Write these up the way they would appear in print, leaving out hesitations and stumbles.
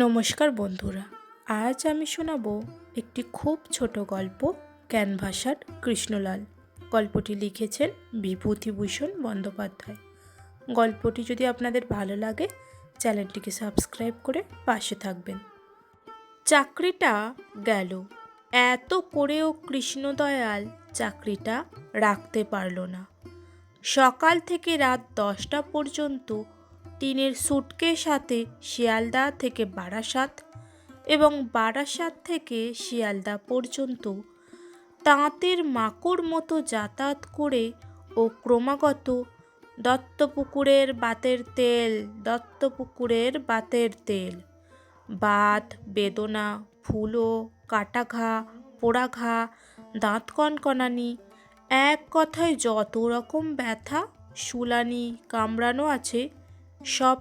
নমস্কার বন্ধুরা, আজ আমি শোনাব একটি খুব ছোট গল্প ক্যানভাসার কৃষ্ণলাল। গল্পটি লিখেছেন বিভূতিভূষণ বন্দ্যোপাধ্যায়। গল্পটি যদি আপনাদের ভালো লাগে চ্যানেলটিকে সাবস্ক্রাইব করে পাশে থাকবেন। চাকরিটা গেল, এত করেও কৃষ্ণদয়াল চাকরিটা রাখতে পারল না। সকাল থেকে রাত 10টা পর্যন্ত টিনের সুটকেস হাতে শিয়ালদা থেকে বারাসাত এবং বারাসাত থেকে শিয়ালদা পর্যন্ত তাঁতের মাকড় মতো যাতায়াত করে ও ক্রমাগত দত্তপুকুরের বাতের তেল, দত্তপুকুরের বাতের তেল, বাত, বেদনা, ফুলো, কাটা ঘা, পোড়া ঘা, দাঁত কনকনানি, এক কথায় যত রকম ব্যথা, শুলানি, কামড়ানো আছে সব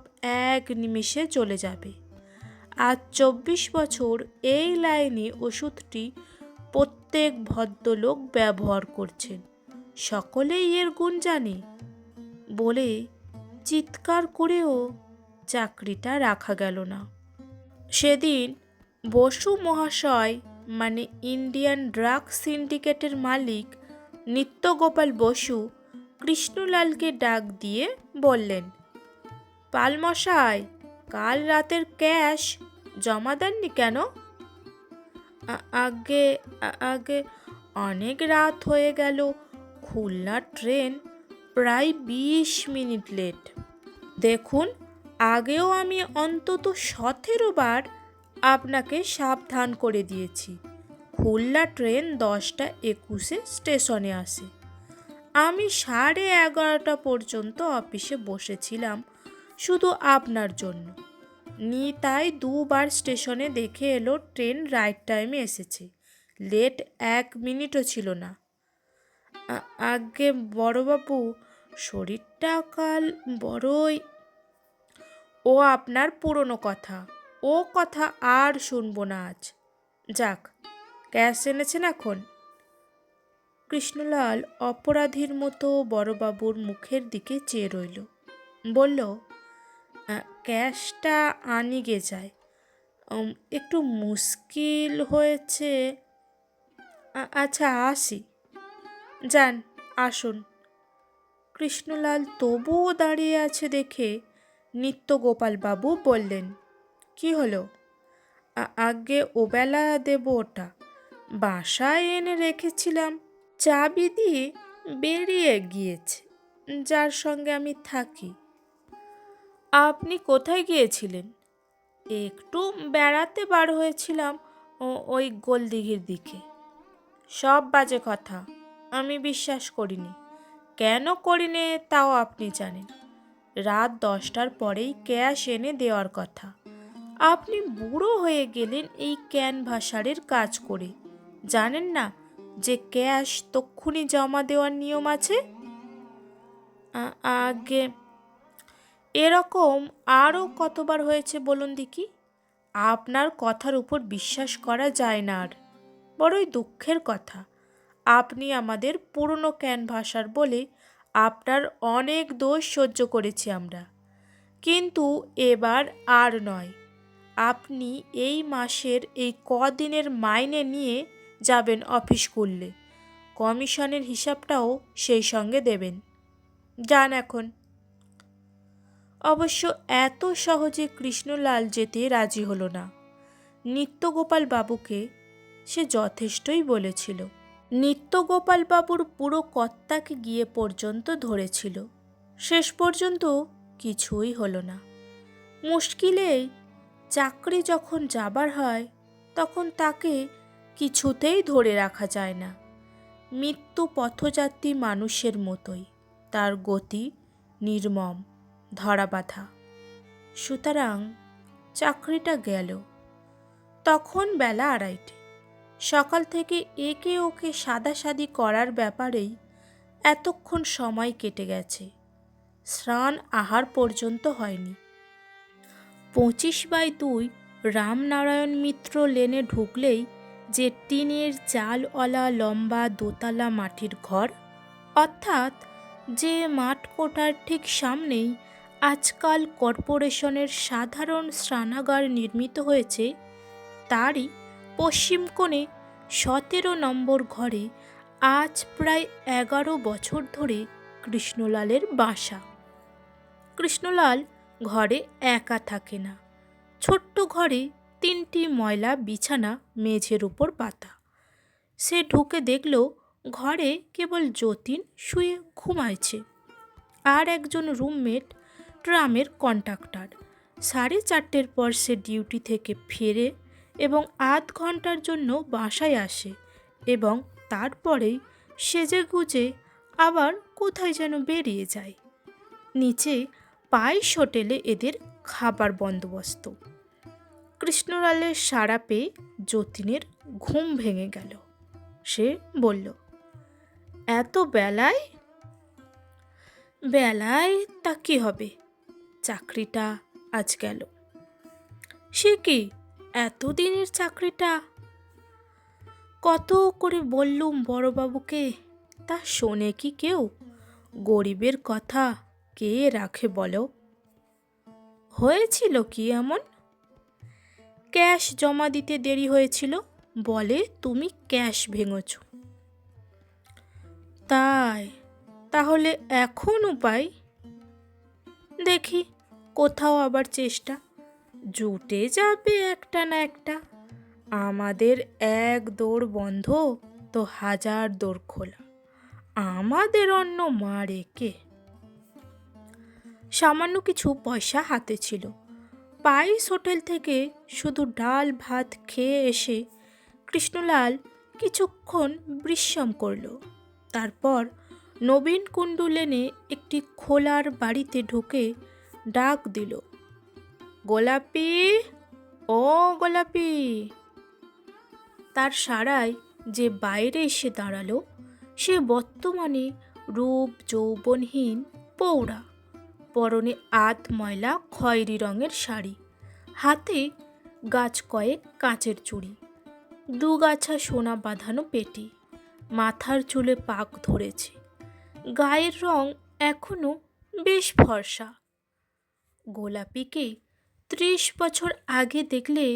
এক নিমেষে চলে যাবে। আজ 24 বছর এই লাইনে ওষুধটি প্রত্যেক ভদ্রলোক ব্যবহার করছেন, সকলেই এর গুণ জানে বলে চিৎকার করেও চাকরিটা রাখা গেল না। সেদিন বসু মহাশয় মানে ইন্ডিয়ান ড্রাগ সিন্ডিকেটের মালিক নিত্যগোপাল বসু কৃষ্ণলালকে ডাক দিয়ে বললেন, পালমশাই, কাল রাতের ক্যাশ জমা দেননি কেন? আগে আগে অনেক রাত হয়ে গেল, খুলনা ট্রেন প্রায় 20 মিনিট লেট। দেখুন, আগেও আমি অন্তত 17 বার আপনাকে সাবধান করে দিয়েছি, খুলনা ট্রেন 10টা 21-এ স্টেশনে আসে। আমি 11:30 পর্যন্ত অফিসে বসেছিলাম শুধু আপনার জন্য। নিতাই 2 বার স্টেশনে দেখে এলো ট্রেন রাইট টাইমে এসেছে, লেট 1 মিনিটও ছিল না। আগে বড়বাবু, শরীরটা কাল বড়ই। ও আপনার পুরনো কথা, ও কথা আর শুনবো না আজ। যাক, ক্যাশ এনেছেন এখন? কৃষ্ণলাল অপরাধীর মতো বড়বাবুর মুখের দিকে চেয়ে রইল। বলল, ক্যাশটা আনি গে যায়, একটু মুশকিল হয়েছে। আচ্ছা, আসি। যান, আসুন। কৃষ্ণলাল তবুও দাঁড়িয়ে আছে দেখে নিত্যগোপালবাবু বললেন, কি হলো? আগে ওবেলা দেব, ওটা বাসায় এনে রেখেছিলাম, চাবি দিয়ে বেরিয়ে গিয়েছে যার সঙ্গে আমি থাকি। আপনি কোথায় গিয়েছিলেন? একটু বেড়াতে বার হয়েছিলাম, ওই গোলদিঘির দিকে। সব বাজে কথা, আমি বিশ্বাস করিনি। কেন করিনি তাও আপনি জানেন। রাত 10টার পরেই ক্যাশ এনে দেওয়ার কথা। আপনি বুড়ো হয়ে গেলেন এই ক্যানভাসারের কাজ করে, জানেন না যে ক্যাশ তক্ষুনি জমা দেওয়ার নিয়ম আছে? আগে এরকম আরও কতবার হয়েছে বলুন দেখি? আপনার কথার উপর বিশ্বাস করা যায় না আর। বড়ই দুঃখের কথা, আপনি আমাদের পুরনো ক্যানভাসার বলে আপনার অনেক দোষ সহ্য করেছি আমরা, কিন্তু এবার আর নয়। আপনি এই মাসের এই কদিনের মাইনে নিয়ে যাবেন অফিস করলে, কমিশনের হিসাবটাও সেই সঙ্গে দেবেন। যান এখন। অবশ্য এত সহজে কৃষ্ণলাল যেতে রাজি হলো না। নিত্যগোপাল বাবুকে সে যথেষ্টই বলেছিল। নিত্যগোপাল বাবুর পুরো কর্তাকে গিয়ে পর্যন্ত ধরেছিল, শেষ পর্যন্ত কিছুই হলো না। মুশকিলেই চাকরি যখন যাবার হয় তখন তাকে কিছুতেই ধরে রাখা যায় না। মৃত্যু পথযাত্রী মানুষের মতোই, তার গতি নির্মম, ধরাবাঁধা। সুতরাং চাকরিটা গেল। তখন বেলা 2:30। সকাল থেকে একে ওকে সাদাসাদি করার ব্যাপারেই এতক্ষণ সময় কেটে গেছে, স্নান আহার পর্যন্ত হয়নি। 25/2 রামনারায়ণ মিত্র লেনে ঢুকলেই যে টিনের চালওয়ালা লম্বা দোতলা মাটির ঘর, অর্থাৎ যে মাঠ কোটার ঠিক সামনেই আজকাল কর্পোরেশনের সাধারণ স্নানাগার নির্মিত হয়েছে, তারই পশ্চিম কোণে 17 নম্বর ঘরে আজ প্রায় 11 বছর ধরে কৃষ্ণলালের বাসা। কৃষ্ণলাল ঘরে একা থাকে না। ছোট্ট ঘরে 3টি ময়লা বিছানা মেঝের উপর পাতা। সে ঢুকে দেখল ঘরে কেবল যতীন শুয়ে ঘুমাইছে, আর একজন রুমমেট ট্রামের কন্ডাক্টর। 4:30 পর সে ডিউটি থেকে ফেরে এবং আধ ঘন্টার জন্য বাসায় আসে এবং তারপরেই সেজেগুজে আবার কোথায় যেন বেরিয়ে যায়। নিচে পাইস হোটেলে এদের খাবার বন্দোবস্ত। কৃষ্ণলালের সাড়া পেয়ে যতীনের ঘুম ভেঙে গেল। সে বলল, এত বেলায়? বেলায় তা কি হবে, চাকরিটা আজ গেল। সে কি, এতদিনের চাকরিটা? কত করে বললুম বড়বাবুকে, তা শোনে কি কেউ? গরিবের কথা কে রাখে বলো? হয়েছিল কি এমন? ক্যাশ জমা দিতে দেরি হয়েছিল বলে তুমি ক্যাশ ভেঙেছ। তাই? তাহলে এখন উপায়? দেখি কোথাও আবার চেষ্টা, জুটে যাবে একটা না একটা। আমাদের এক দৌড় বন্ধ তো 1000 দৌড় খোলা। আমাদের অন্য মারে কে? সামান্য কিছু পয়সা হাতে ছিল। পাইস হোটেল থেকে শুধু ডাল ভাত খেয়ে এসে কৃষ্ণলাল কিছুক্ষণ বিশ্রাম করল। তারপর নবীন কুণ্ডু লেনে একটি খোলার বাড়িতে ঢুকে ডাক দিল, গোলাপি, ও গোলাপি। তার সাড়ায় যে বাইরে এসে দাঁড়ালো সে বর্তমানে রূপ যৌবনহীন পৌঁড়া, পরনে আধ ময়লা খয়েরি রঙের শাড়ি, হাতে গাছ কয়েক কাঁচের চুড়ি, 2 গাছা সোনা বাঁধানো পেটি, মাথার চুলে পাক ধরেছে, গায়ের রং এখনো বেশ ফর্সা। গোলাপিকে 30 বছর আগে দেখলে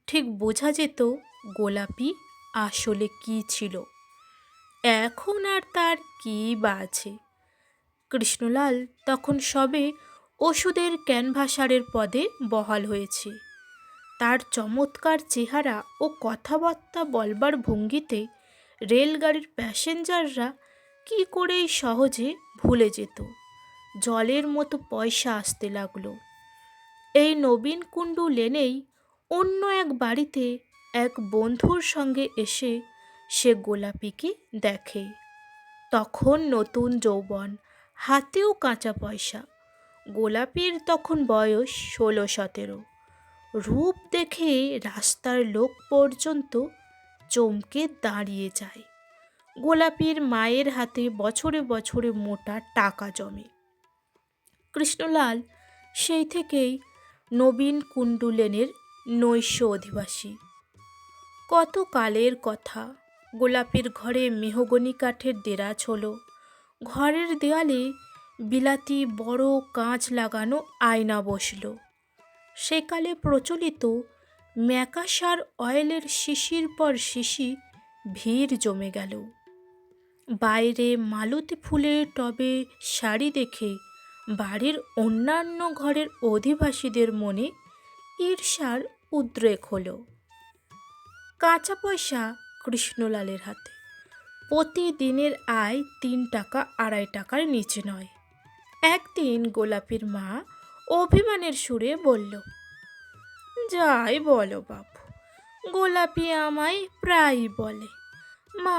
ঠিক বোঝা যেত গোলাপি আসলে কি ছিল। এখন আর তার কী বা আছে। কৃষ্ণলাল তখন সবে ওষুধের ক্যানভাসারের পদে বহাল হয়েছে। তার চমৎকার চেহারা ও কথাবার্তা বলবার ভঙ্গিতে রেলগাড়ির প্যাসেঞ্জাররা কি করেই সহজে ভুলে যেত। জলের মতো পয়সা আসতে লাগলো। এই নবীন কুণ্ডু লেনেই অন্য এক বাড়িতে এক বন্ধুর সঙ্গে এসে সে গোলাপিকে দেখে। তখন নতুন যৌবন, হাতেও কাঁচা পয়সা। গোলাপির তখন বয়স 16-17। রূপ দেখে রাস্তার লোক পর্যন্ত চমকে দাঁড়িয়ে যায়। গোলাপির মায়ের হাতে বছরে বছরে মোটা টাকা জমে। কৃষ্ণলাল সেই থেকেই নবীন কুণ্ডু লেনের নৈশ অধিবাসী। কত কালের কথা। গোলাপির ঘরে মেহগনি কাঠের দেরাজ হলো। ঘরের দেয়ালে বিলাতি বড় কাঁচ লাগানো আয়না বসল। সেকালে প্রচলিত ম্যাকাসার অয়েলের শিশির পর শিশি ভিড় জমে গেল। বাইরে মালতী ফুলের টবে শাড়ি দেখে বাড়ির অন্যান্য ঘরের অধিবাসীদের মনে ঈর্ষার উদ্রেক হলো। কাঁচা পয়সা কৃষ্ণলালের হাতে। প্রতিদিনের আয় 3 টাকা 2.5 টাকার নিচে নয়। একদিন গোলাপির মা অভিমানের সুরে বলল, যাই বলো বাবু, গোলাপি আমায় প্রায়ই বলে, মা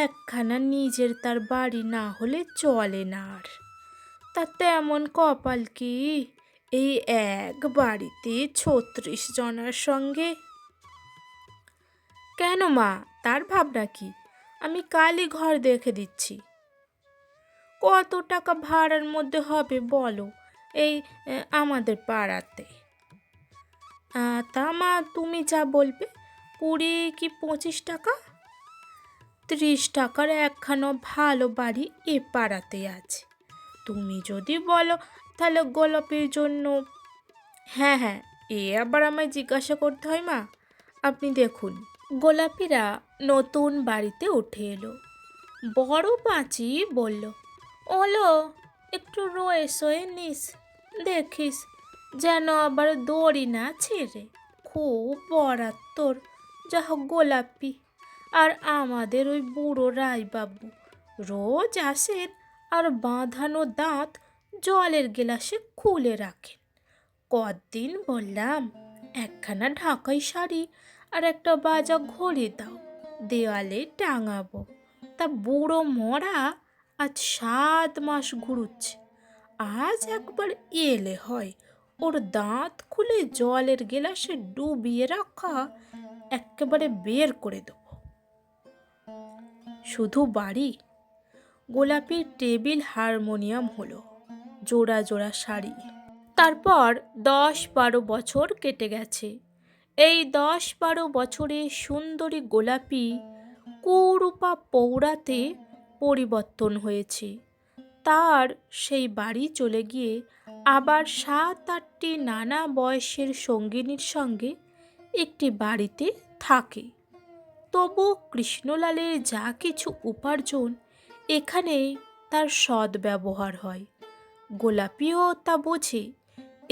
একখানা নিজের তার বাড়ি না হলে চলে না আর। তা তেমন কপাল কি এই এক বাড়িতে 36 জনার সঙ্গে? কেন মা, তার ভাবনা কি? আমি কালই ঘর দেখে দিচ্ছি। কত টাকা ভাড়ার মধ্যে হবে বলো এই আমাদের পাড়াতে? তা মা তুমি যা বলবে, 20 কি 25 টাকা? 30 টাকার একখানা ভালো বাড়ি এ পাড়াতে আছে। তুমি যদি বলো তাহলে গোলাপির জন্য, হ্যাঁ হ্যাঁ, এ আবার আমায় জিজ্ঞাসা করতে হয় মা? আপনি দেখুন। গোলাপিরা নতুন বাড়িতে উঠে এলো। বড় পাঁচি বলল, ওলো একটু রয়ে সয়ে নিস, দেখিস যেন আবার দড়ি না ছিঁড়ে। খুব বরাত তোর, যা হোক গোলাপি। আর আমাদের ওই বুড়ো রায়বাবু রোজ আসেন আর বাঁধানো দাঁত জলের গেলাসে খুলে রাখেন। কদিন বললাম একখানা ঢাকাই শাড়ি আর একটা বাজা ঘড়ি দাও, দেওয়ালে টাঙাবো। তা বুড়ো মরা আজ 7 মাস ঘুরুচ্ছে। আজ একবার এলে হয়, ওর দাঁত খুলে জলের গেলাসে ডুবিয়ে রাখা একেবারে বের করে দেব। শুধু বাড়ি, গোলাপির টেবিল হারমোনিয়াম হলো, জোড়া জোড়া শাড়ি। তারপর 10-12 বছর কেটে গেছে। এই 10-12 বছরে সুন্দরী গোলাপি কুরূপা পৌরাতে পরিবর্তন হয়েছে। তার সেই বাড়ি চলে গিয়ে আবার 7-8টি নানা বয়সের সঙ্গিনীর সঙ্গে একটি বাড়িতে থাকে। তবু কৃষ্ণলালের যা কিছু উপার্জন, এখানে তার সদ্ব্যবহার হয়। গোলাপিও তা বোঝে।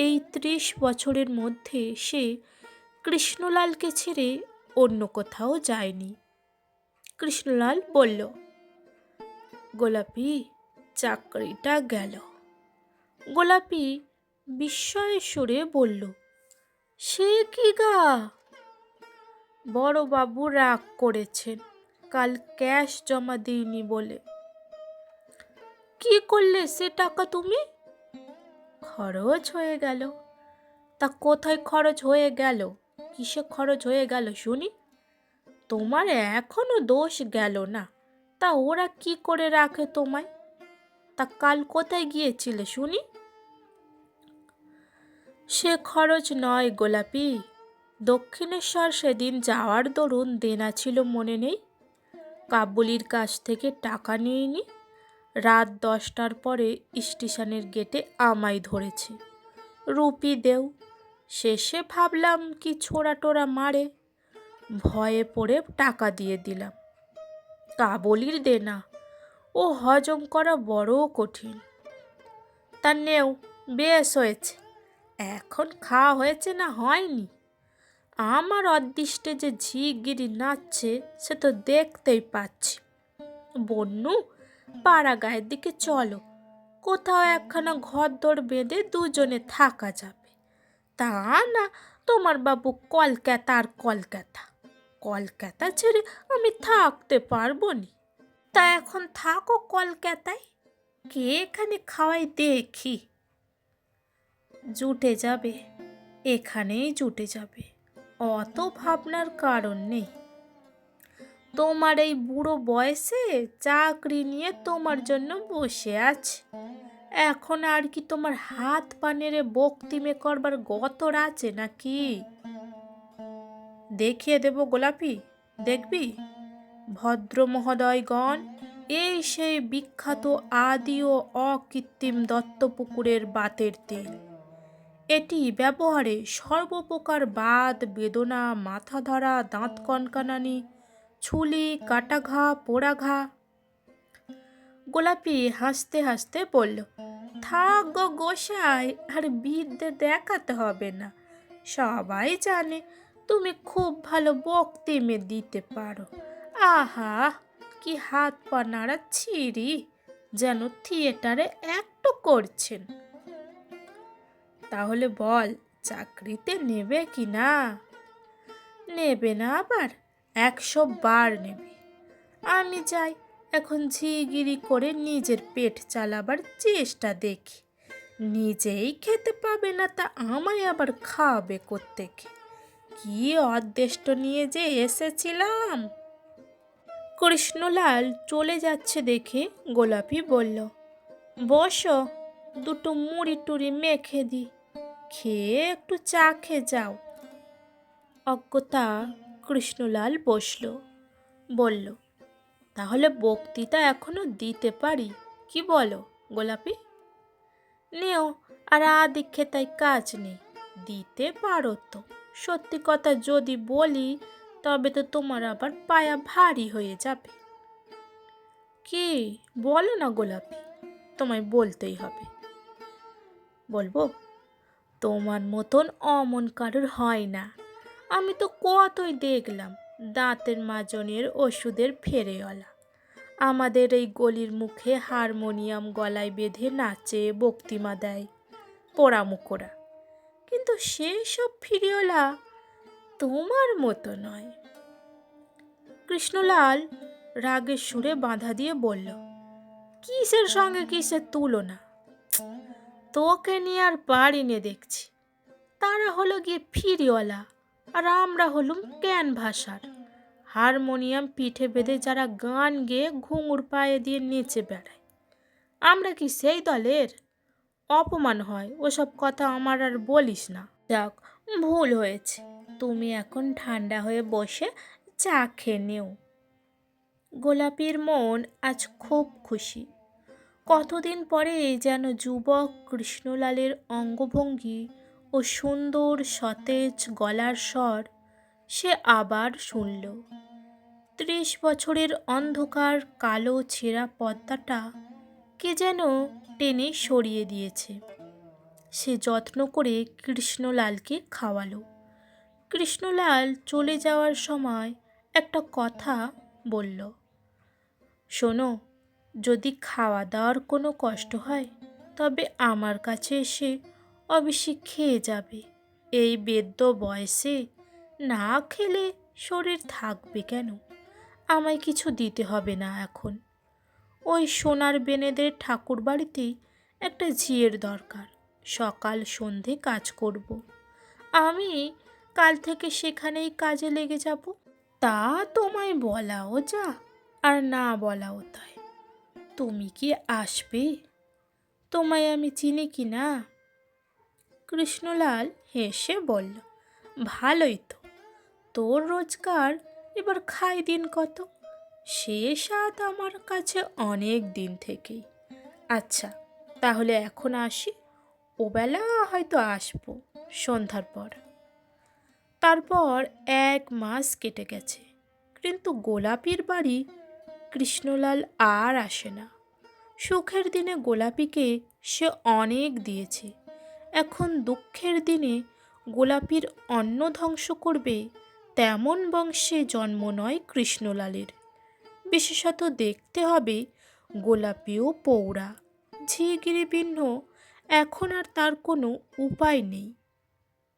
এই 30 বছরের মধ্যে সে কৃষ্ণলালকে ছেড়ে অন্য কোথাও যায়নি। কৃষ্ণলাল বলল, গোলাপি, চাকরিটা গেল। গোলাপি বিস্ময়ের সুরে বলল, সে কি গা? বড়বাবু রাগ করেছেন, কাল ক্যাশ জমা দিইনি বলে। কি করলে সে টাকা তুমি? খরচ হয়ে গেল। তা কোথায় খরচ হয়ে গেল? কিসে খরচ হয়ে গেল শুনি? তোমার এখনো দোষ গেল না, তা ওরা কি করে রাখে তোমায়? তা কাল কোথায় গিয়েছিলে শুনি? সে খরচ নয় গোলাপি, দক্ষিণেশ্বর সেদিন যাওয়ার দরুন দেনা ছিল মনে নেই? কাবুলির কাছ থেকে টাকা নিইনি। রাত 10টার পরে স্টেশনের গেটে আমায় ধরেছে। রুপি দেও। শেষে ভাবলাম কি ছোড়া টোরা মারে, ভয়ে পড়ে টাকা দিয়ে দিলাম। কাবুলির দেনা, ও হজম করা বড় কঠিন। তা নেও, বেশ হয়েছে। এখন খাওয়া হয়েছে না হয়নি? আমার অদৃষ্টে যে ঝিগিরি নাচছে সে তো দেখতেই পাচ্ছি। বন্যু, পাড়া গায়ের দিকে চলো, কোথাও একখানা ঘরদোর বেঁধে দুজনে থাকা যাবে। তা না, তোমার বাবু কলকাতা আর কলকাতা। কলকাতা ছেড়ে আমি থাকতে পারবো নি। তা এখন থাকো কলকাতায়, কে এখানে খাওয়াই দেখি। জুটে যাবে, এখানেই জুটে যাবে, অত ভাবনার কারণ নেই। তোমার এই বুড়ো বয়সে চাকরি নিয়ে তোমার জন্য বসে আছে। এখন আর কি তোমার হাত পা নেড়ে বক্তিমে করবার গতর আছে নাকি? দেখিয়ে দেব গোলাপি, দেখবি? ভদ্র মহোদয়গণ, এই সেই বিখ্যাত আদি ও অকৃত্রিম দত্তপুকুরের বাতের তেল। এটি ব্যবহারে সর্বপ্রকার বাত বেদনা, মাথা ধরা, দাঁত কনকানানি, ছুলি, কাটা ঘা, পোড়া ঘা। গোলাপি হাসতে হাসতে বলল, থাক গো গোসাই, আর বিদ্যে দেখাতে হবে না। সবাই জানে তুমি খুব ভালো বক্তৃতা দিতে পারো। আহা, কি হাত পা নাড়া ছিঁড়ি, যেন থিয়েটারে অ্যাক্ট করছেন। তাহলে বল, চাকরিতে নেবে কি না? নেবে না আবার? 100 বার নেবে। আমি যাই এখন ঝিগিরি করে নিজের পেট চালাবার চেষ্টা দেখি। নিজেই খেতে পাবে না, তা আমায় আবার খাওয়াবে কোত্থেকে? কি অদৃষ্ট নিয়ে যে এসেছিলাম। কৃষ্ণলাল চলে যাচ্ছে দেখে গোলাপি বলল, বসো, দুটো মুড়ি টুড়ি মেখে দি, খেয়ে একটু চা খেয়ে যাও। অজ্ঞতা কৃষ্ণলাল বসল, বলল, তাহলে বক্তৃতা এখনো দিতে পারি, কি বলো গোলাপি? নেও, আর আদিক্ষে তাই কাজ নেই, দিতে পারো তো। সত্যি কথা যদি বলি তবে তো তোমার আবার পায়া ভারী হয়ে যাবে। কি বলো না গোলাপি, তোমায় বলতেই হবে। বলবো? তোমার মতন অমন কারোর হয় না। আমি তো কতই দেখলাম দাঁতের মাজনের ওষুধের ফেরেওয়ালা আমাদের এই গলির মুখে হারমোনিয়াম গলায় বেঁধে নাচে, বক্তিমা দেয় পোড়ামুখোরা। কিন্তু সেসব ফিরিওয়ালা তোমার মতো নয়। কৃষ্ণলাল রাগের সুরে বাধা দিয়ে বলল, কিসের সঙ্গে কিসের তুলনা? তোকে নিয়ে আর পারিনে দেখছি। তারা হলো গিয়ে ফিরিওয়ালা, আর আমরা হলুম ক্যানভাসার। হারমোনিয়াম পিঠে বেঁধে যারা গান গেয়ে ঘুঙুর পায়ে দিয়ে নেচে বেড়ায়, আমরা কি সেই দলের? অপমান হয়, ওসব কথা আমার আর বলিস না। যাক, ভুল হয়েছে। তুমি এখন ঠান্ডা হয়ে বসে চা খেয়ে নেও। গোলাপির মন আজ খুব খুশি। কতদিন পরে যেন যুবক কৃষ্ণলালের অঙ্গভঙ্গি ও সুন্দর সতেজ গলার স্বর সে আবার শুনল। 30 বছরের অন্ধকার কালো ছেঁড়া পর্দাটা কে যেন টেনে সরিয়ে দিয়েছে। সে যত্ন করে কৃষ্ণলালকে খাওয়ালো। কৃষ্ণলাল চলে যাওয়ার সময় একটা কথা বলল, শোনো, যদি খাওয়া দাওয়ার কোনো কষ্ট হয় তবে আমার কাছে এসে অবশ্যই খেয়ে যাবে। এই বৃদ্ধ বয়সে না খেলে শরীর থাকবে কেন? আমায় কিছু দিতে হবে না এখন। ওই সোনার বেনেদের ঠাকুর বাড়িতেই একটা ঝিয়ের দরকার। সকাল সন্ধে কাজ করব। আমি কাল থেকে সেখানেই কাজে লেগে যাব। তা তোমায় বলাও যা, আর না বলাও তাই। তুমি কি আসবে? তোমায় আমি চিনি কি না? কৃষ্ণলাল হেসে বলল, ভালোই তো, তোর রোজগার এবার খাই দিন কত। সে স্বাদ আমার কাছে অনেক দিন থেকেই। আচ্ছা, তাহলে এখন আসি। ওবেলা হয়তো আসবো সন্ধ্যার পর। তারপর 1 মাস কেটে গেছে, কিন্তু গোলাপির বাড়ি কৃষ্ণলাল আর আসে না। সুখের দিনে গোলাপিকে সে অনেক দিয়েছে, এখন দুঃখের দিনে গোলাপির অন্ন ধ্বংস করবে তেমন বংশে জন্ম নয় কৃষ্ণলালের। বিশেষত দেখতে হবে গোলাপিও পৌরা, ঝিগিরি ভিন্ন। এখন আর তার কোনো উপায় নেই।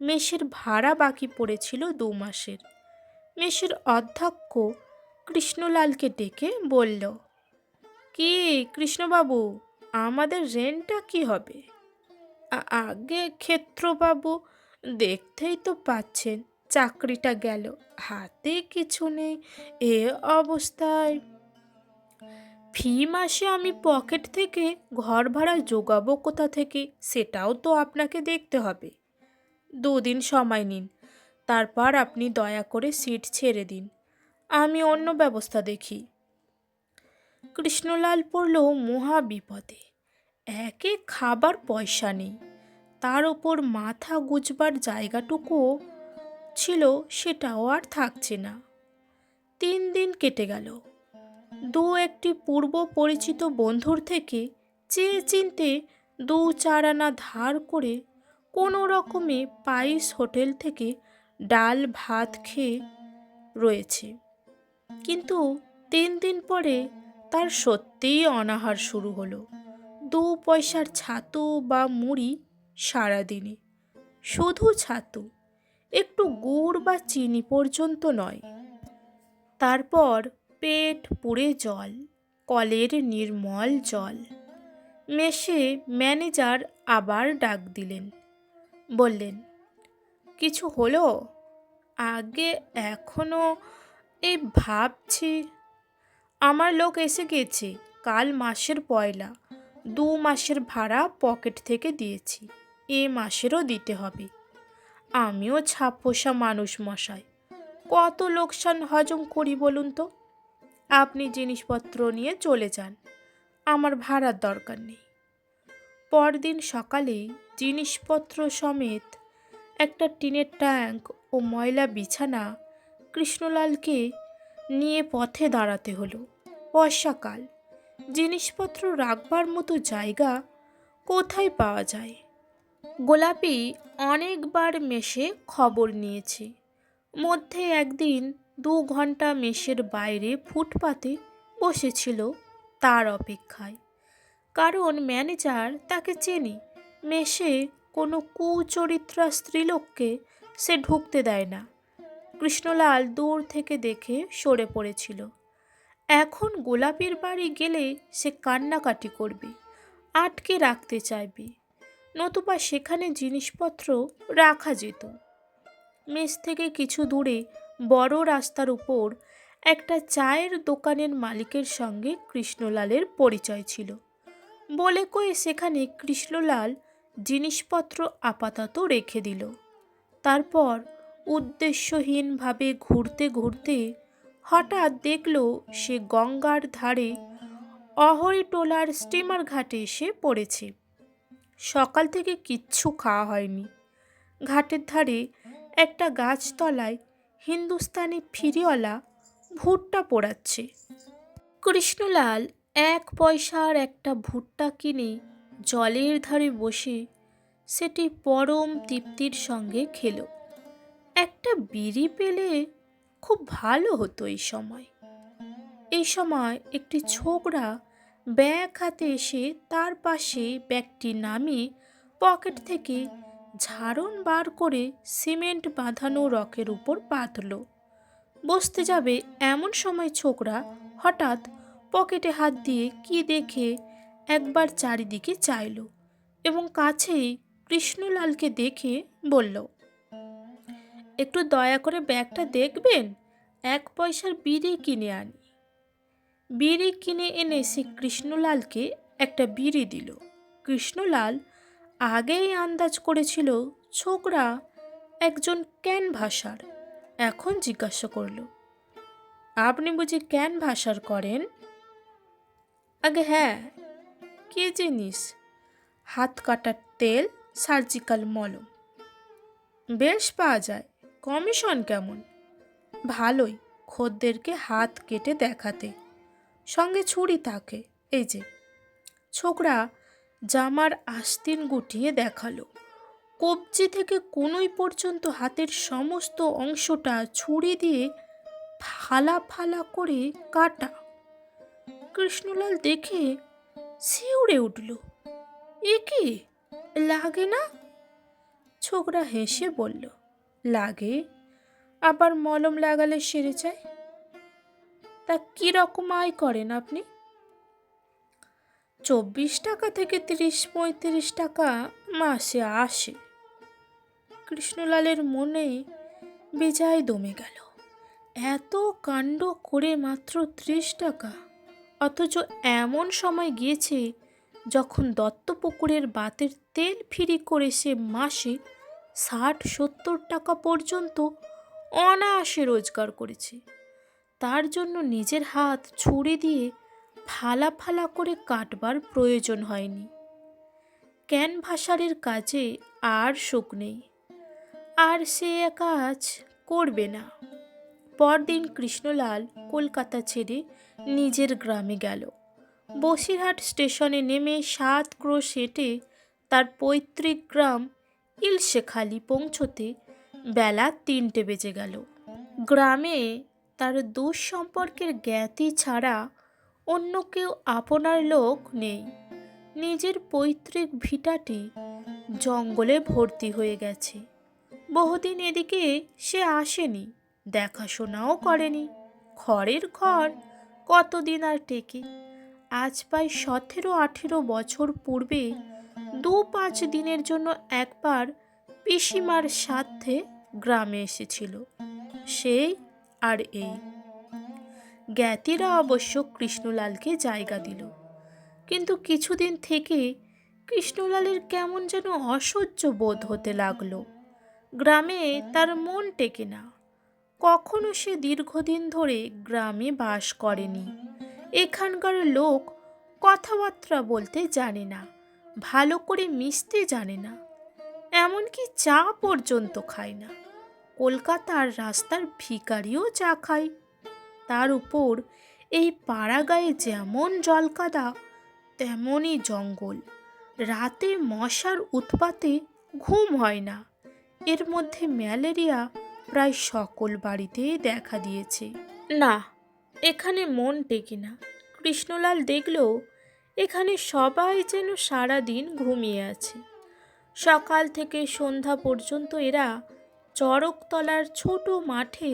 মেসের ভাড়া বাকি পড়েছিল 2 মাসের। মেসের অধ্যক্ষ কৃষ্ণলালকে ডেকে বলল, কি কৃষ্ণবাবু, আমাদের রেন্টটা কি হবে? আগে ক্ষেত্রবাবু, দেখতেই তো পাচ্ছেন চাকরিটা গেল, হাতে কিছু নেই। এ অবস্থায় ফি মাসে আমি পকেট থেকে ঘর ভাড়া জোগাবো কোথা থেকে, সেটাও তো আপনাকে দেখতে হবে। 2 দিন সময় নিন, তারপর আপনি দয়া করে সিট ছেড়ে দিন, আমি অন্য ব্যবস্থা দেখি। কৃষ্ণলাল পড়ল মহা বিপদে। একে খাবার পয়সা নেই, তার ওপর মাথা গুজবার জায়গাটুকুও ছিল সেটাও আর থাকছে না। 3 দিন কেটে গেল। 2-1টি পূর্ব পরিচিত বন্ধুর থেকে চেয়ে চিনতে 2-4 আনা ধার করে কোনো রকমে পাইস হোটেল থেকে ডাল ভাত খেয়ে রয়েছে। কিন্তু 3 দিন পরে তার সত্যিই অনাহার শুরু হলো। 2 পয়সার ছাতু বা মুড়ি সারাদিনে, শুধু ছাতু, একটু গুড় বা চিনি পর্যন্ত নয়। তারপর পেট পুড়ে জল, কলের নির্মল জল। মেসে ম্যানেজার আবার ডাক দিলেন, বললেন, কিছু হলো? আগে এখনো এই ভাবছি। আমার লোক এসে গেছে, কাল মাসের পয়লা। 2 মাসের ভাড়া পকেট থেকে দিয়েছি, এ মাসেরও দিতে হবে। আমিও ছাপোষা মানুষ মশাই, কত লোকসান হজম করি বলুন তো। আপনি জিনিসপত্র নিয়ে চলে যান, আমার ভাড়ার দরকার নেই। পরদিন সকালে জিনিসপত্র সমেত একটা টিনের ট্যাঙ্ক ও ময়লা বিছানা কৃষ্ণলালকে নিয়ে পথে দাঁড়াতে হলো। বর্ষাকাল, জিনিসপত্র রাখবার মতো জায়গা কোথায় পাওয়া যায়? গোলাপি অনেকবার মেশে খবর নিয়েছে। মধ্যে একদিন 2 ঘন্টা মেসের বাইরে ফুটপাতে বসেছিল তার অপেক্ষায়, কারণ ম্যানেজার তাকে চেনে। মেসে কোনো কুচরিত্রা স্ত্রীলোককে সে ঢুকতে দেয় না। কৃষ্ণলাল দূর থেকে দেখে সরে পড়েছিল। এখন গোলাপির বাড়ি গেলে সে কান্নাকাটি করবে, আটকে রাখতে চাইবে, নতুবা সেখানে জিনিসপত্র রাখা যেত। মেস থেকে কিছু দূরে বড় রাস্তার উপর একটা চায়ের দোকানের মালিকের সঙ্গে কৃষ্ণলালের পরিচয় ছিল বলে কয়ে সেখানে কৃষ্ণলাল জিনিসপত্র আপাতত রেখে দিল। তারপর উদ্দেশ্যহীনভাবে ঘুরতে ঘুরতে হঠাৎ দেখল সে গঙ্গার ধারে অহরিটোলার স্টিমার ঘাটে এসে পড়েছে। সকাল থেকে কিচ্ছু খাওয়া হয়নি। ঘাটের ধারে একটা গাছতলায় হিন্দুস্তানি ফিরিওয়ালা ভুট্টা পোড়াচ্ছে। কৃষ্ণলাল 1 পয়সার একটা ভুট্টা কিনে জলের ধারে বসে সেটি পরম তৃপ্তির সঙ্গে খেল। একটা বিড়ি পেলে খুব ভালো হতো। এই সময় একটি ছোকরা ব্যাগ হাতে এসে তার পাশে ব্যাগটি নামিয়ে পকেট থেকে ঝাড়ন বার করে সিমেন্ট বাঁধানো রকের উপর পাতল। বসতে যাবে এমন সময় ছোকরা হঠাৎ পকেটে হাত দিয়ে কি দেখে একবার চারিদিকে চাইল এবং কাছেই কৃষ্ণলালকে দেখে বলল, একটু দয়া করে ব্যাগটা দেখবেন, 1 পয়সার বিড়ি কিনে আনি। বিড়ি কিনে এনে সে কৃষ্ণলালকে একটা বিড়ি দিল। কৃষ্ণলাল আগেই আন্দাজ করেছিল ছোকরা একজন ক্যানভাসার। এখন জিজ্ঞাসা করল, আপনি বুঝি ক্যানভাসার করেন? আগে হ্যাঁ। কি জিনিস? হাত কাটার তেল, সার্জিক্যাল মলম। বেশ পাওয়া যায়। কমিশন কেমন? ভালোই, খদ্দেরকে হাত কেটে দেখাতে। সঙ্গে ছুরি থাকে, এই যে। ছোকরা জামার আস্তিন গুটিয়ে দেখালো। কবজি থেকে কনুই পর্যন্ত হাতের সমস্ত অংশটা ছুরি দিয়ে ফালা ফালা করে কাটা। কৃষ্ণলাল দেখে শিউরে উঠল, এ কি, লাগে না? ছোকরা হেসে বলল, লাগে, আবার মলম লাগালে সেরে যায়। তা কিরকম আয় করেন আপনি? 24 টাকা থেকে 30-35 টাকা মাসে আসে। কৃষ্ণলালের মনে বেজায় দমে গেল। এত কাণ্ড করে মাত্র 30 টাকা, অথচ এমন সময় গিয়েছে যখন দত্তপুকুরের বাতের তেল ফ্রি করে সে মাসে 60-70 টাকা পর্যন্ত অনায়াসে রোজগার করেছে। তার জন্য নিজের হাত ছুরি দিয়ে ফালা ফালা করে কাটবার প্রয়োজন হয়নি। ক্যানভাসারের কাজে আর শোক নেই, আর সে কাজ করবে না। পরদিন কৃষ্ণলাল কলকাতা ছেড়ে নিজের গ্রামে গেল। বসিরহাট স্টেশনে নেমে 7 ক্রোশ হেঁটে তার পৈতৃক গ্রাম ইলশেখালি পৌঁছতে বেলা 3টে বেজে গেল। গ্রামে তার দূর সম্পর্কের জ্ঞাতি ছাড়া অন্য কেউ আপনার লোক নেই। নিজের পৈতৃক ভিটাটি জঙ্গলে ভর্তি হয়ে গেছে। বহুদিন এদিকে সে আসেনি, দেখাশোনাও করেনি। খড়ের ঘর কতদিন আর টেকে? আজ প্রায় 17-18 বছর পূর্বে 2-5 দিনের জন্য একবার পিসিমার সাথে গ্রামে এসেছিল। সেই আর এই। জ্ঞাতিরা অবশ্য কৃষ্ণলালকে জায়গা দিল, কিন্তু কিছুদিন থেকে কৃষ্ণলালের কেমন যেন অসহ্য বোধ হতে লাগলো। গ্রামে তার মন টেকে না। কখনো সে দীর্ঘদিন ধরে গ্রামে বাস করেনি। এখানকার লোক কথাবার্তা বলতে জানে না, ভালো করে মিশতে জানে না, এমনকি চা পর্যন্ত খায় না। কলকাতার রাস্তার ভিখারিও চা খায়। তার উপর এই পাড়াগাঁয়ে যেমন জলকাদা তেমনই জঙ্গল। রাতে মশার উৎপাতে ঘুম হয় না। এর মধ্যে ম্যালেরিয়া প্রায় সকল বাড়িতেই দেখা দিয়েছে। না, এখানে মন টেকে না। কৃষ্ণলাল দেখল এখানে সবাই যেন সারাদিন ঘুমিয়ে আছে। সকাল থেকে সন্ধ্যা পর্যন্ত এরা চড়কতলার ছোট মাঠে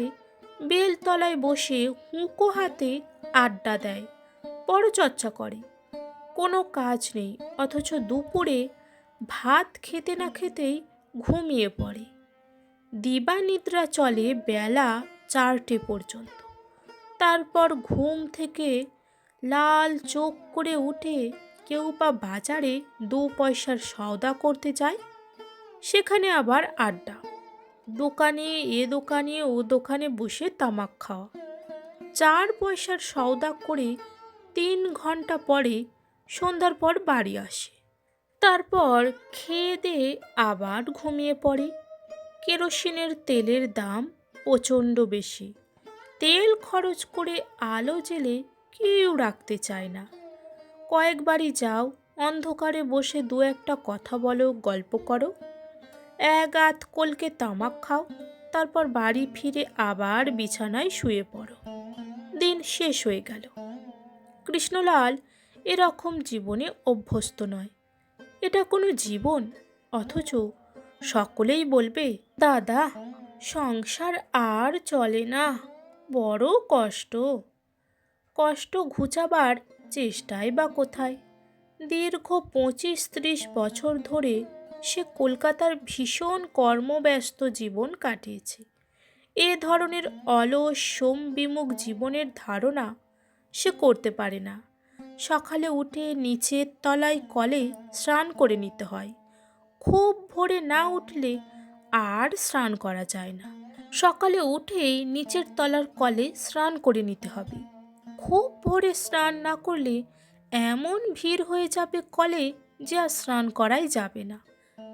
বেলতলায় বসে হুঁকো হাতে আড্ডা দেয়, পরচর্চা করে। কোনো কাজ নেই, অথচ দুপুরে ভাত খেতে না খেতেই ঘুমিয়ে পড়ে। দিবানিদ্রা চলে বেলা 4টে পর্যন্ত। তারপর ঘুম থেকে লাল চোখ করে উঠে কেউ বা বাজারে 2 পয়সার সওদা করতে যায়। সেখানে আবার আড্ডা, দোকানে দোকানে ও দোকানে বসে তামাক খাওয়া। 4 পয়সার সওদা করে 3 ঘন্টা পরে সন্ধ্যার পর বাড়ি আসে। তারপর খেয়ে দিয়ে আবার ঘুমিয়ে পড়ে। কেরোসিনের তেলের দাম প্রচণ্ড বেশি। তেল খরচ করে আলো জেলে কেউ রাখতে চায় না। কয়েকবারই যাও, অন্ধকারে বসে 2-একটা কথা বলো, গল্প করো, এক আধ কলকে তামাক খাও, তারপর বাড়ি ফিরে আবার বিছানায় শুয়ে পড়ো। দিন শেষ হয়ে গেল। কৃষ্ণলাল এরকম জীবনে অভ্যস্ত নয়। এটা কোনো জীবন? অথচ সকলেই বলবে, দাদা সংসার আর চলে না, বড় কষ্ট। কষ্ট ঘুচাবার চেষ্টাই বা কোথায়? দীর্ঘ 25-30 বছর ধরে সে কলকাতার ভীষণ কর্মব্যস্ত জীবন কাটিয়েছে। এ ধরনের অলস সোমবিমুখ জীবনের ধারণা সে করতে পারে না। সকালে উঠে নিচের তলায় কলে স্নান করে নিতে হয়। খুব ভোরে না উঠলে আর স্নান করা যায় না। সকালে উঠেই নিচের তলার কলে স্নান করে নিতে হবে। খুব ভোরে স্নান না করলে এমন ভিড় হয়ে যাবে কলে যে আর স্নান করাই যাবে না।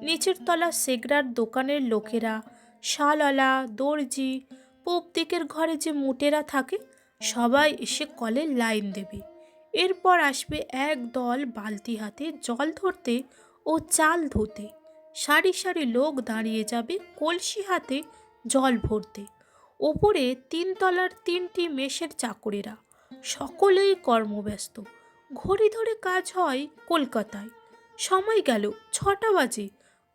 নিচের তলা সেগড়ার দোকানের লোকেরা, শালওয়ালা, দর্জি, পূব দিকের ঘরে যে মুটেরা থাকে, সবাই এসে কলে লাইন দেবে। এরপর আসবে এক দল বালতি হাতে জল ধরতে ও চাল ধুতে। সারি সারি লোক দাঁড়িয়ে যাবে কলসি হাতে জল ভরতে। ওপরে 3 তলার 3টি মেষের চাকরেরা, সকলেই কর্মব্যস্ত। ঘড়ি ধরে কাজ হয় কলকাতায়। সময় গেল 6টা বাজে।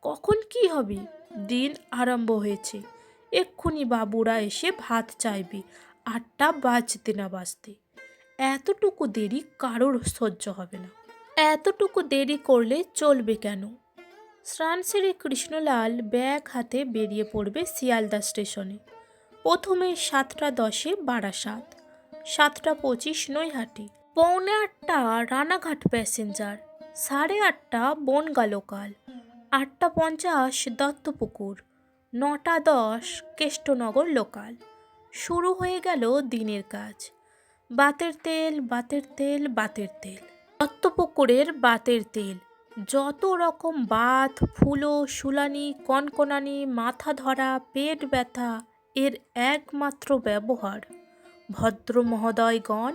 কখন কি হবে? দিন আরম্ভ হয়েছে। এক্ষুনি বাবুরা এসে ভাত চাইবে, 8টা বাজতে না বাজতে। এতটুকু দেরি কারোর সহ্য হবে না। এতটুকু দেরি করলে চলবে কেন? স্নান সেরে কৃষ্ণলাল ব্যাগ হাতে বেরিয়ে পড়বে শিয়ালদা স্টেশনে। প্রথমে 7টা 10-এ বারাসাত, 7টা 25 নৈহাটি, 7:45 রানাঘাট প্যাসেঞ্জার, 8:30 বনগা লোকাল, 8টা 50 দত্তপুকুর, 9টা 10 কেষ্টনগর লোকাল। শুরু হয়ে গেল দিনের কাজ। বাতের তেল, বাতের তেল, বাতের তেল। দত্তপুকুরের বাতের তেল যত রকম বাত, ফুলো, শুলানি, কনকনানি, মাথা ধরা, পেট ব্যথা এর একমাত্র ব্যবহার। ভদ্র মহোদয়গণ,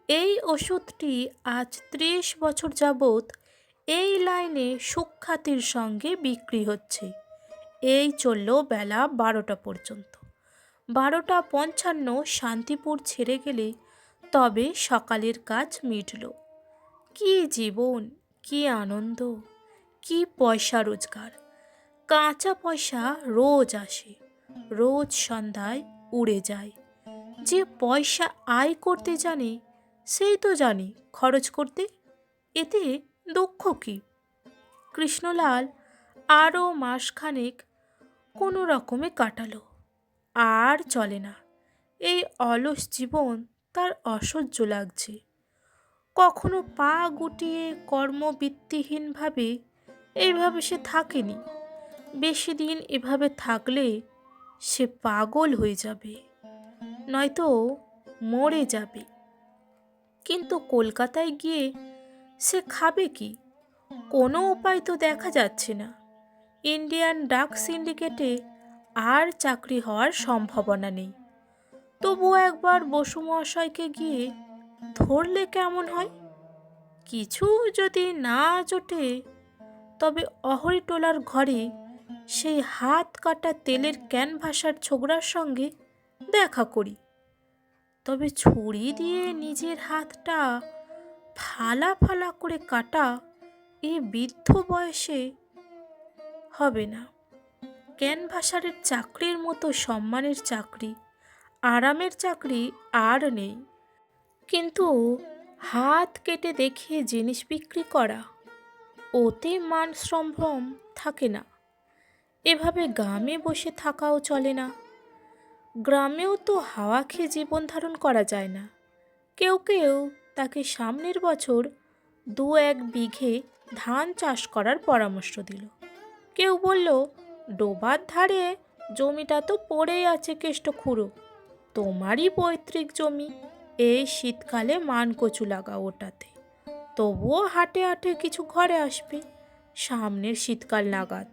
এই ওষুধটি আজ 30 বছর যাবৎ এই লাইনে সুখ্যাতির সঙ্গে বিক্রি হচ্ছে। এই চলল বেলা 12টা পর্যন্ত। 12:55 শান্তিপুর ছেড়ে গেলে তবে সকালের কাজ মিটল। কি জীবন, কি আনন্দ, কি পয়সা রোজগার! কাঁচা পয়সা রোজ আসে, রোজ সন্ধ্যায় উড়ে যায়। যে পয়সা আয় করতে জানে সেই তো জানে খরচ করতে। এতে দুঃখ কি? কৃষ্ণলাল আরও মাসখানেক কোনো রকমে কাটালো। আর চলে না। এই অলস জীবন তার অসহ্য লাগছে। কখনো পা গুটিয়ে কর্মবৃত্তিহীনভাবে এইভাবে সে থাকেনি। বেশি দিন এভাবে থাকলে সে পাগল হয়ে যাবে, নয়তো মরে যাবে। কিন্তু কলকাতায় গিয়ে সে খাবে কি? কোনো উপায় তো দেখা যাচ্ছে না। ইন্ডিয়ান ডাক সিন্ডিকেটে আর চাকরি হওয়ার সম্ভাবনা নেই। তবুও একবার বসু মহাশয়কে গিয়ে ধরলে কেমন হয়? কিছু যদি না জোটে, তবে অহরিটোলার ঘরে সেই হাত কাটা তেলের ক্যানভাসার ছোকরার সঙ্গে দেখা করি। তবে ছুরি দিয়ে নিজের হাতটা ফালা ফালা করে কাটা এ বৃদ্ধ বয়সে হবে না। ক্যানভাসারের চাকরির মতো সম্মানের চাকরি, আরামের চাকরি আর নেই। কিন্তু হাত কেটে দেখিয়ে জিনিস বিক্রি করা, ওতে মান সম্ভ্রম থাকে না। এভাবে গ্রামে বসে থাকাও চলে না। গ্রামেও তো হাওয়া খেয়ে জীবন ধারণ করা যায় না। কেউ কেউ তাকে সামনের বছর 2-1 বিঘে ধান চাষ করার পরামর্শ দিল। কেউ বলল, ডোবার ধারে জমিটা তো পড়েই আছে কেষ্টখুড়ো, তোমারই পৈতৃক জমি, এই শীতকালে মানকচু লাগাও ওটাতে, তবুও হাটে হাটে কিছু ঘরে আসবে সামনের শীতকাল নাগাদ।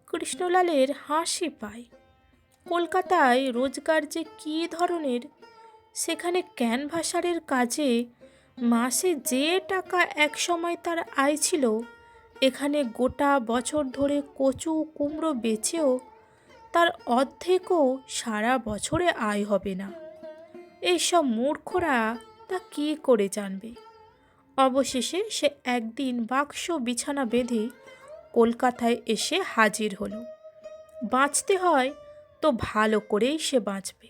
কৃষ্ণলালের হাসি পায়। কলকাতায় রোজগার যে কী ধরনের, সেখানে ক্যানভাসারের কাজে মাসে যে টাকা একসময় তার আয় ছিল, এখানে গোটা বছর ধরে কচু কুমড়ো বেচেও তার অর্ধেকও সারা বছরে আয় হবে না। এইসব মূর্খরা তা কী করে জানবে? অবশেষে সে একদিন বাক্স বিছানা বেঁধে কলকাতায় এসে হাজির হলো। বাঁচতে হয় তো ভালো করেই সে বাঁচবে।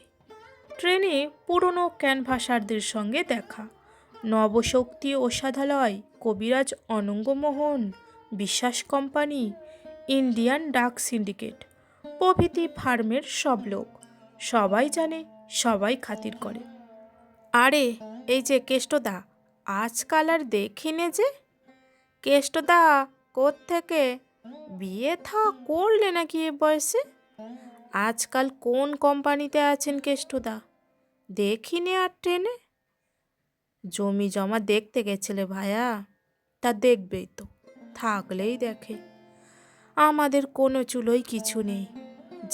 ট্রেনে পুরনো ক্যানভাসারদের সঙ্গে দেখা, নবশক্তি ওষাধালয়, কবিরাজ অনঙ্গমোহন, বিশ্বাস কোম্পানি, ইন্ডিয়ান ডাক সিন্ডিকেট প্রভৃতি ফার্মের সব লোক, সবাই জানে, সবাই খাতির করে। আরে এই যে কেষ্টদা, আজকাল আর দেখিনি যে। কেষ্টদা, কোত্থেকে? বিয়ে থা করলে নাকি এ বয়সে? আজকাল কোন কোম্পানিতে আছেন কেষ্টদা? দেখিনি আর ট্রেনে। জমি জমা দেখতে গেছিলে ভায়া? তা দেখবেই তো, থাকলেই দেখে। আমাদের কোনো চুলোই কিছু নেই,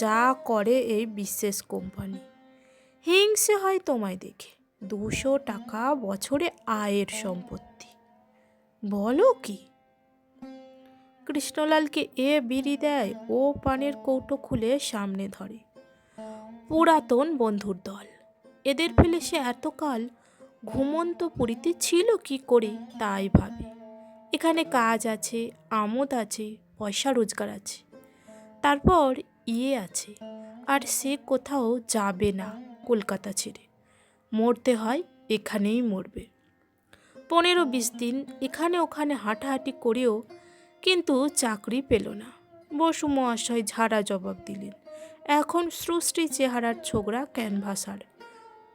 যা করে এই বিশেষ কোম্পানি। হিংসে হয় তোমায় দেখে। 200 টাকা বছরে আয়ের সম্পত্তি, বলো কি? কৃষ্ণলালকে এ বিড়ি দেয়, ও পানের কৌটো খুলে সামনে ধরে। পুরাতন বন্ধুর দল, এদের ফেলে সে এতকাল ঘুমন্ত পুরীতে ছিল কি করে তাই ভাবে। এখানে কাজ আছে, আমোদ আছে, পয়সা রোজগার আছে, তারপর আছে, আর সে কোথাও যাবে না কলকাতা ছেড়ে। মরতে হয় এখানেই মরবে। 15-20 দিন এখানে ওখানে হাঁটাহাঁটি করেও কিন্তু চাকরি পেল না। বসু মহাশয় ঝাড়া জবাব দিলেন। এখন সৃষ্টি চেহারার ছোকরা ক্যানভাসার,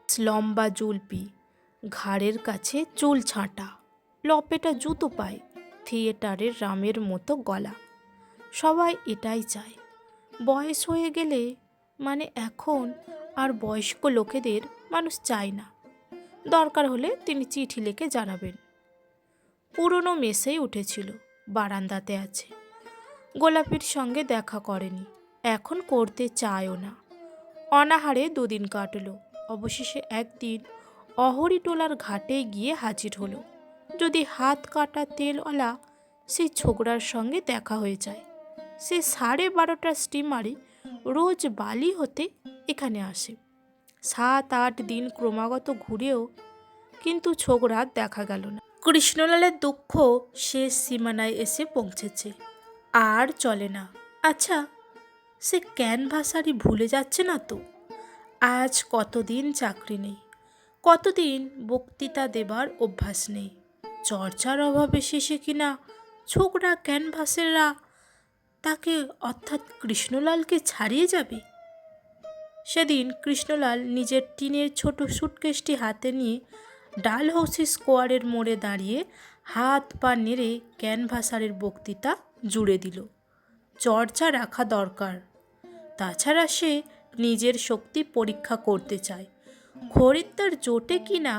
লম্বা জুলপি, ঘাড়ের কাছে চুল ছাঁটা, লপেটা জুতো পায়, থিয়েটারের রামের মতো গলা। সবাই এটাই চায়। বয়স হয়ে গেলে, মানে এখন আর বয়স্ক লোকেদের মানুষ চায় না। দরকার হলে তিনি চিঠি লিখে জানাবেন। পুরনো মেসেই উঠেছিল, বারান্দাতে আছে। গোলাপির সঙ্গে দেখা করেনি, এখন করতে চায়ও না। অনাহারে 2 দিন কাটল। অবশেষে একদিন অহরিটোলার ঘাটে গিয়ে হাজির হলো। যদি হাত কাটা তেলওয়ালা সেই ছোকরার সঙ্গে দেখা হয়ে যায়। সে 12:30 স্টিমারে রোজ বালি হতে এখানে আসে। 7-8 দিন ক্রমাগত ঘুরেও কিন্তু ছোকরার দেখা গেল না। কৃষ্ণলালের দুঃখ শেষ সীমানায় এসে পৌঁছেছে, আর চলে না। আচ্ছা, সে ক্যানভাসারই ভুলে যাচ্ছে না তো? আজ কতদিন চাকরি নেই, কতদিন বক্তৃতা দেবার অভ্যাস নেই। চর্চার অভাবে শেষে কিনা ছোকরা ক্যানভাসেররা তাকে অর্থাৎ কৃষ্ণলালকে ছাড়িয়ে যাবে। সেদিন কৃষ্ণলাল নিজের টিনের ছোট সুটকেসটি হাতে নিয়ে ডালহৌসি স্কোয়ারের মোড়ে দাঁড়িয়ে হাত পা নেড়ে ক্যানভাসারের বক্তৃতা জুড়ে দিল। চর্চা রাখা দরকার। তাছাড়া সে নিজের শক্তি পরীক্ষা করতে চায়। খরিদ্দার জোটে কিনা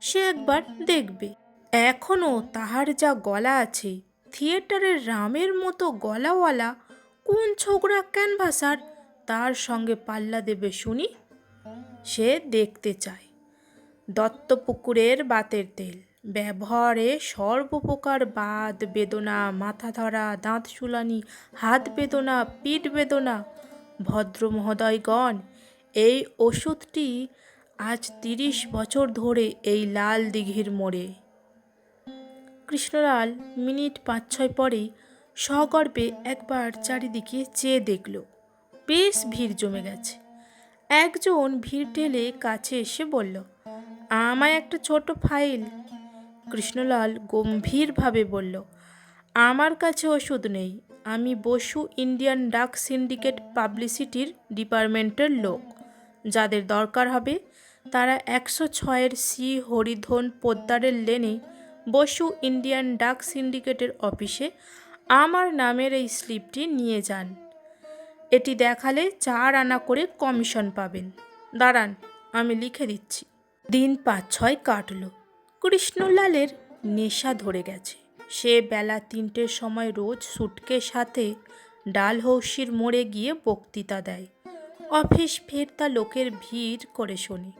সে একবার দেখবে। এখনও তাহার যা গলা আছে থিয়েটারের রামের মতো গলাওয়ালা কোন ছোকরা ক্যানভাসার তার সঙ্গে পাল্লা দেবে শুনি? সে দেখতে চায়। দত্তপুকুরের বাতের তেল ব্যবহারে সর্বপ্রকার বাত বেদনা, মাথা ধরা, দাঁত চুলানি, হাত বেদনা, পিঠ বেদনা। ভদ্র মহোদয়গণ, এই ওষুধটি আজ 30 বছর ধরে এই লাল দিঘির মোড়ে। কৃষ্ণলাল মিনিট 5-6 পরেই সগর্বে একবার চারিদিকে চেয়ে দেখল, বেশ ভিড় জমে গেছে। একজন ভিড় ঠেলে কাছে এসে বলল, আমায় একটা ছোট ফাইল। কৃষ্ণলাল গম্ভীরভাবে বলল, আমার কাছে ওষুধ নেই। আমি বসু ইন্ডিয়ান ডাক সিন্ডিকেট পাবলিসিটির ডিপার্টমেন্টের লোক। যাদের দরকার হবে তারা 106-এর সি হরিধন পোদ্দারের লেনে বসু ইন্ডিয়ান ডাক সিন্ডিকেটের অফিসে আমার নামের এই স্লিপটি নিয়ে যান। এটি দেখালে 4 আনা করে কমিশন পাবেন। দাঁড়ান, আমি লিখে দিচ্ছি। দিন 5-6 কাটল। কৃষ্ণলালের নেশা ধরে গেছে। সে বেলা 3টের সময় রোজ সুটকের সাথে ডালহৌসির মোড়ে গিয়ে বক্তৃতা দেয়। অফিস ফেরতা লোকের ভিড় করে শোনে।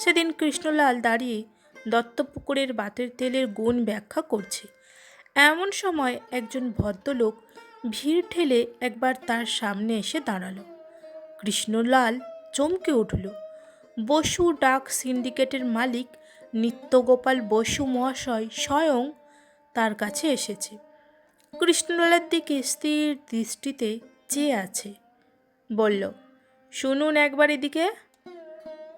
সেদিন কৃষ্ণলাল দাঁড়িয়ে দত্তপুকুরের বাতের তেলের গুণ ব্যাখ্যা করছে। এমন সময় একজন ভদ্রলোক ভিড় ঠেলে একবার তার সামনে এসে দাঁড়ালো। কৃষ্ণলাল চমকে উঠল। বসু ডাক সিন্ডিকেটের মালিক নিত্যগোপাল বসু মহাশয় স্বয়ং তার কাছে এসেছে। কৃষ্ণলালের দিকে স্থির দৃষ্টিতে চেয়ে আছে। বলল, শুনুন একবার এদিকে।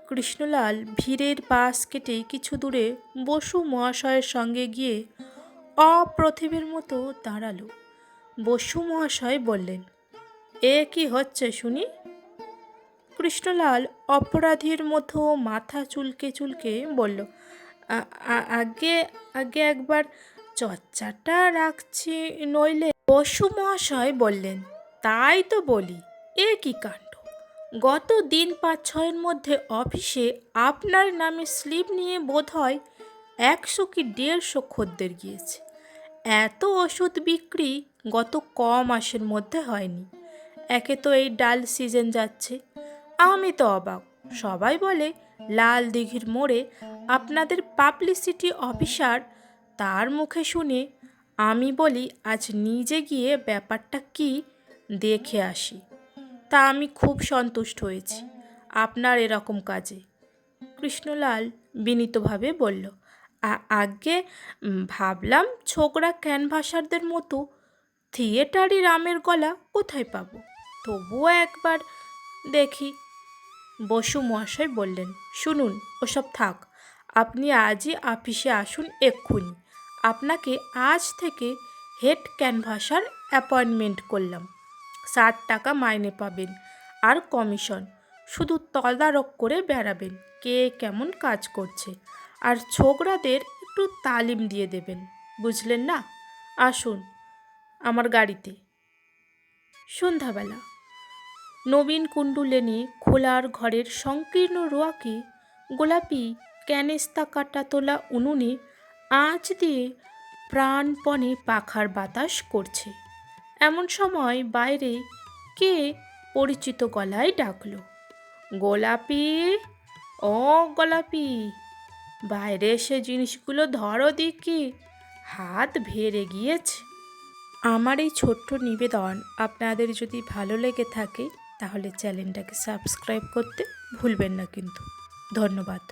কৃষ্ণলাল ভিড়ের পাশ কেটে কিছু দূরে বসু মহাশয়ের সঙ্গে গিয়ে অপ্রতিভের মতো দাঁড়ালো। বসু মহাশয় বললেন, এ কি হচ্ছে শুনি? কৃষ্ণলাল অপরাধীর মতো মাথা চুলকে চুলকে বলল, আগে আগে একবার চর্চাটা রাখছি নইলে। বসু মহাশয় বললেন, তাই তো বলি, এ কি কাণ্ড! গত দিন 5-6-এর মধ্যে অফিসে আপনার নামে স্লিপ নিয়ে বোধ হয় 100 কি 150 খদ্দের গিয়েছে। এত ওষুধ বিক্রি গত মাসের মধ্যে হয়নি। একে তো এই ডাল সিজন যাচ্ছে। আমি তো অবাক। সবাই বলে লাল দিঘির মোড়ে আপনাদের পাবলিসিটি অফিসার, তার মুখে শুনে আমি বলি আজ নিজে গিয়ে ব্যাপারটা কি দেখে আসি। তা আমি খুব সন্তুষ্ট হয়েছি আপনার এরকম কাজে। কৃষ্ণলাল বিনীতভাবে বলল, আগে ভাবলাম ছোকরা ক্যানভাসারদের মতো থিয়েটারি রামের গলা কোথায় পাবো, তবুও একবার দেখি। বসু মহাশয় বললেন, শুনুন, ওসব থাক। আপনি আজই অফিসে আসুন এক্ষুনি। আপনাকে আজ থেকে হেড ক্যানভাসার অ্যাপয়েন্টমেন্ট করলাম। 60 টাকা মাইনে পাবেন আর কমিশন। শুধু তদারক করে বেড়াবেন কে কেমন কাজ করছে, আর ছোকরাদের একটু তালিম দিয়ে দেবেন, বুঝলেন না? আসুন আমার গাড়িতে। সন্ধ্যাবেলা নবীন কুণ্ডু লেনে খোলার ঘরের সংকীর্ণ রোয়াকে গোলাপি ক্যানেস্তা কাটা তোলা উনুনে আঁচ দিয়ে প্রাণপণে পাখার বাতাস করছে। এমন সময় বাইরে কে পরিচিত গলায় ডাকল, গোলাপি, ও গোলাপি, বাইরে এসে জিনিসগুলো ধরো দেখি, হাত ভেড়ে গিয়েছে। আমার এই ছোট্ট নিবেদন আপনাদের যদি ভালো লেগে থাকে তাহলে চ্যানেলটাকে সাবস্ক্রাইব করতে ভুলবেন না কিন্তু। ধন্যবাদ।